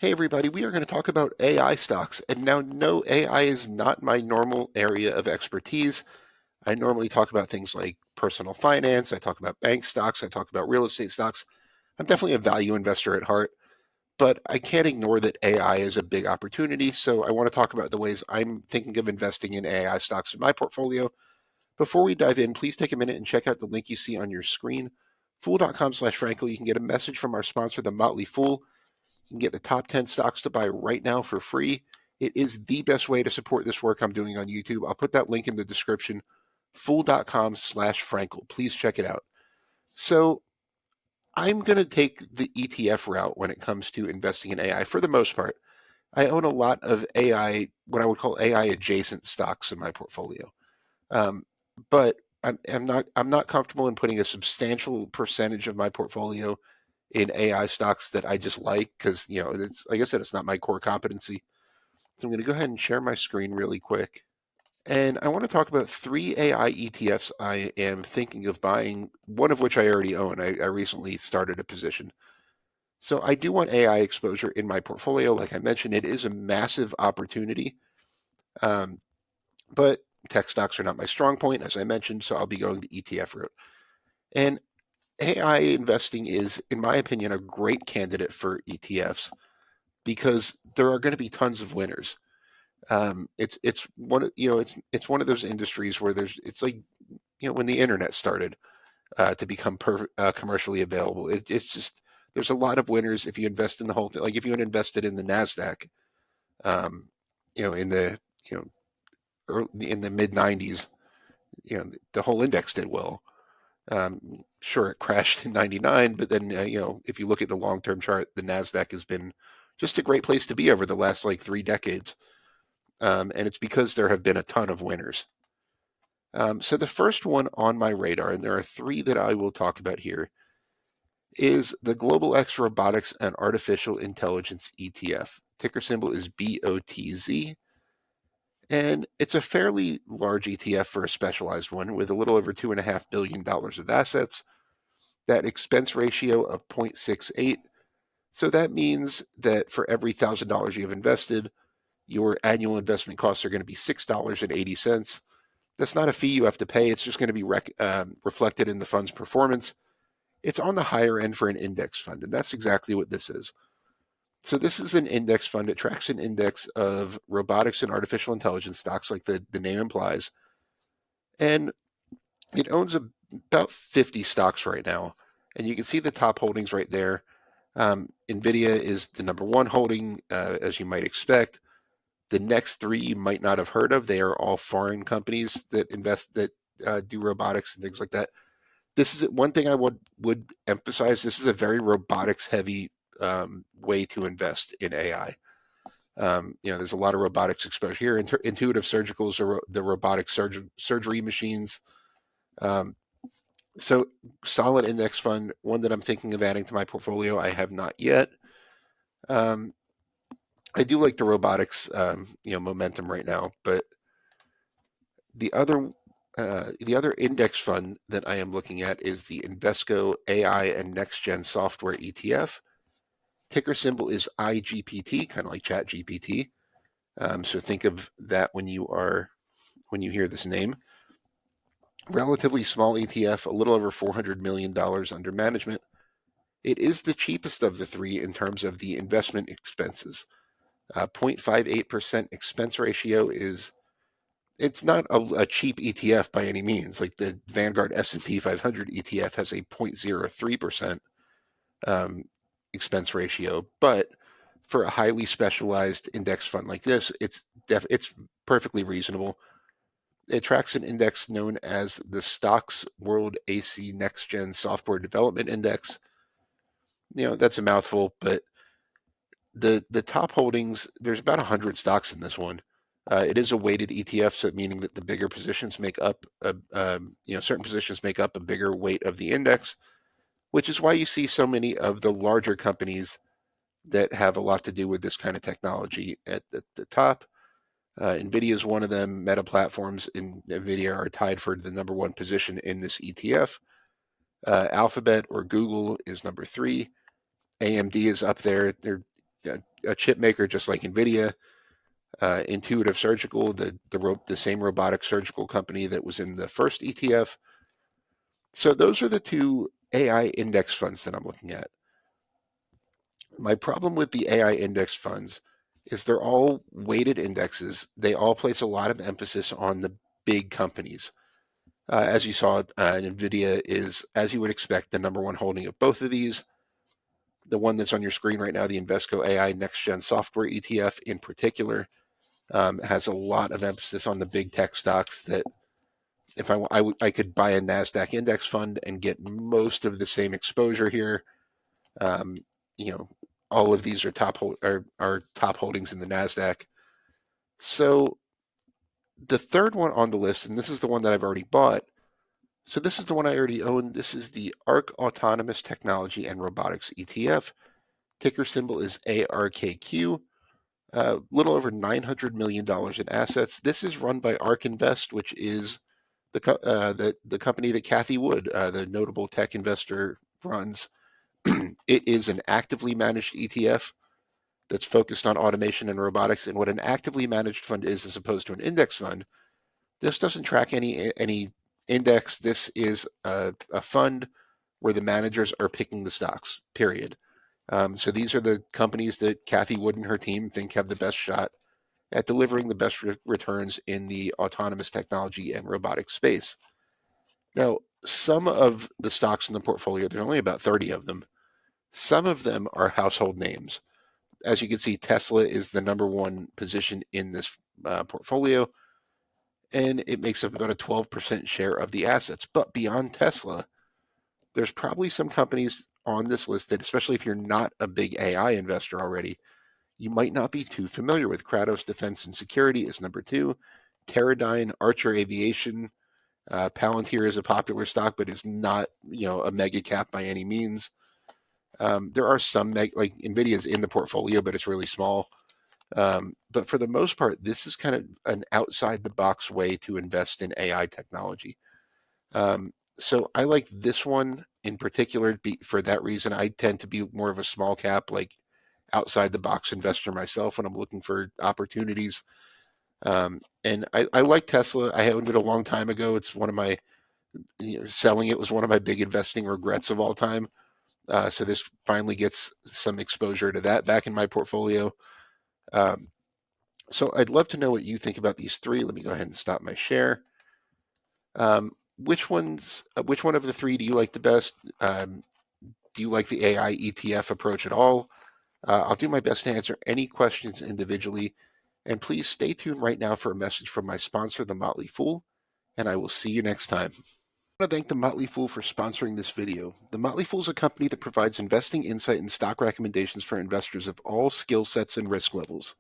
Hey everybody, we are going to talk about AI stocks. And now, no, AI is not my normal area of expertise. I normally talk about things like personal finance, I talk about bank stocks, I talk about real estate stocks. I'm definitely a value investor at heart, but I can't ignore that AI is a big opportunity. So I want to talk about the ways I'm thinking of investing in AI stocks in my portfolio. Before we dive in, please take a minute and check out the link you see on your screen, fool.com/Frankel. You can get a message from our sponsor, The Motley Fool. You can get the top 10 stocks to buy right now for free. It is the best way to support this work I'm doing on YouTube. I'll put that link in the description, fool.com/Frankel. Please check it out. So I'm going to take the ETF route when it comes to investing in AI for the most part. I own a lot of AI, what I would call AI adjacent stocks in my portfolio. Um, but I'm not comfortable in putting a substantial percentage of my portfolio in AI stocks that I just like because, it's like I said, it's not my core competency. So I'm going to go ahead and share my screen really quick. And I want to talk about three AI ETFs I am thinking of buying, one of which I already own. I recently started a position. So I do want AI exposure in my portfolio. Like I mentioned, it is a massive opportunity. Um, but tech stocks are not my strong point, as I mentioned, so I'll be going the ETF route. And AI investing is, in my opinion, a great candidate for ETFs because there are going to be tons of winners. It's one of it's one of those industries where it's like when the internet started to become commercially available. It's just there's a lot of winners if you invest in the whole thing. Like if you had invested in the Nasdaq, um, in the in the mid '90s, the whole index did well. Sure, it crashed in '99, but then if you look at the long-term chart, the Nasdaq has been just a great place to be over the last like 3 decades, and it's because there have been a ton of winners. So the first one on my radar, and there are three that I will talk about here, is the Global X Robotics and Artificial Intelligence ETF. Ticker symbol is BOTZ. And it's a fairly large ETF for a specialized one with a little over $2.5 billion of assets, that expense ratio of 0.68. So that means that for every $1,000 you've invested, your annual investment costs are going to be $6.80. That's not a fee you have to pay. It's just going to be reflected in the fund's performance. It's on the higher end for an index fund, and that's exactly what this is. So this is an index fund. It tracks an index of robotics and artificial intelligence stocks, like the name implies. And it owns about 50 stocks right now. And you can see the top holdings right there. NVIDIA is the number one holding, as you might expect. The next three you might not have heard of. They are all foreign companies that do robotics and things like that. This is one thing I would emphasize. This is a very robotics heavy way to invest in AI. There's a lot of robotics exposure here. Intuitive Surgicals are the robotic surgery machines. Um, so solid index fund, one that I'm thinking of adding to my portfolio. I have not yet. Um, I do like the robotics, momentum right now, but the other the other index fund that I am looking at is the Invesco AI and Next Gen Software ETF. Ticker symbol is IGPT, kind of like ChatGPT. So think of that when you hear this name. Relatively small ETF, a little over $400 million under management. It is the cheapest of the three in terms of the investment expenses. 0.58% expense ratio is it's not a cheap ETF by any means. Like the Vanguard S&P 500 ETF has a 0.03% expense ratio, but for a highly specialized index fund like this, it's perfectly reasonable. It tracks an index known as the Stocks World AC Next Gen Software Development Index. That's a mouthful, but the top holdings, there's about 100 stocks in this one. It is a weighted ETF, so meaning that the bigger positions make up, certain positions make up a bigger weight of the index, which is why you see so many of the larger companies that have a lot to do with this kind of technology at the top. NVIDIA is one of them. Meta Platforms and NVIDIA are tied for the number one position in this ETF. Alphabet or Google is number three. AMD is up there. a chip maker just like NVIDIA, Intuitive Surgical, the same robotic surgical company that was in the first ETF. So those are the two AI index funds that I'm looking at. My problem with the AI index funds is they're all weighted indexes. They all place a lot of emphasis on the big companies. As you saw, NVIDIA is, as you would expect, the number one holding of both of these. The one that's on your screen right now, the Invesco AI Next Gen Software ETF in particular, has a lot of emphasis on the big tech stocks that if I could buy a NASDAQ index fund and get most of the same exposure here. Um, you know, all of these are top holdings in the NASDAQ. So the third one on the list, and this is the one that I've already bought. So this is the one I already own. This is the ARK Autonomous Technology and Robotics ETF. Ticker symbol is ARKQ. A little over $900 million in assets. This is run by ARK Invest, which is the company that Cathie Wood, the notable tech investor, runs. It is an actively managed ETF that's focused on automation and robotics. And what an actively managed fund is, as opposed to an index fund, this doesn't track any index. This is a fund where the managers are picking the stocks, period. So these are the companies that Cathie Wood and her team think have the best shot at delivering the best returns in the autonomous technology and robotics space. Now, some of the stocks in the portfolio, there's only about 30 of them. Some of them are household names. As you can see, Tesla is the number one position in this portfolio, and it makes up about a 12% share of the assets. But beyond Tesla, there's probably some companies on this list that, especially if you're not a big AI investor already, you might not be too familiar with. Kratos Defense and Security is number two. Teradyne, Archer Aviation, Palantir is a popular stock, but is not a mega cap by any means. There are some like NVIDIA is in the portfolio, but it's really small. But for the most part, this is kind of an outside the box way to invest in AI technology. So I like this one in particular for that reason. I tend to be more of a small cap, like outside the box investor myself when I'm looking for opportunities. And I like Tesla. I owned it a long time ago. It's one of my selling it was one of my big investing regrets of all time. So this finally gets some exposure to that back in my portfolio. So I'd love to know what you think about these three. Let me go ahead and stop my share. Which one of the three do you like the best? Do you like the AI ETF approach at all? I'll do my best to answer any questions individually. And please stay tuned right now for a message from my sponsor, The Motley Fool, and I will see you next time. I want to thank The Motley Fool for sponsoring this video. The Motley Fool is a company that provides investing insight and stock recommendations for investors of all skill sets and risk levels.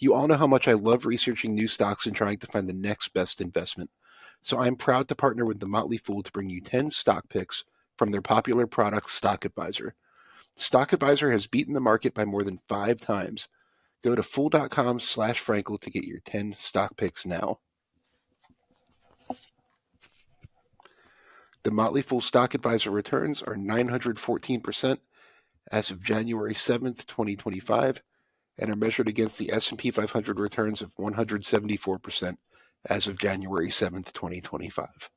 You all know how much I love researching new stocks and trying to find the next best investment. So I'm proud to partner with The Motley Fool to bring you 10 stock picks from their popular product, Stock Advisor. Stock Advisor has beaten the market by more than 5 times. Go to fool.com/Frankel to get your 10 stock picks now. The Motley Fool Stock Advisor returns are 914% as of January 7th, 2025, and are measured against the S&P 500 returns of 174% as of January 7th, 2025.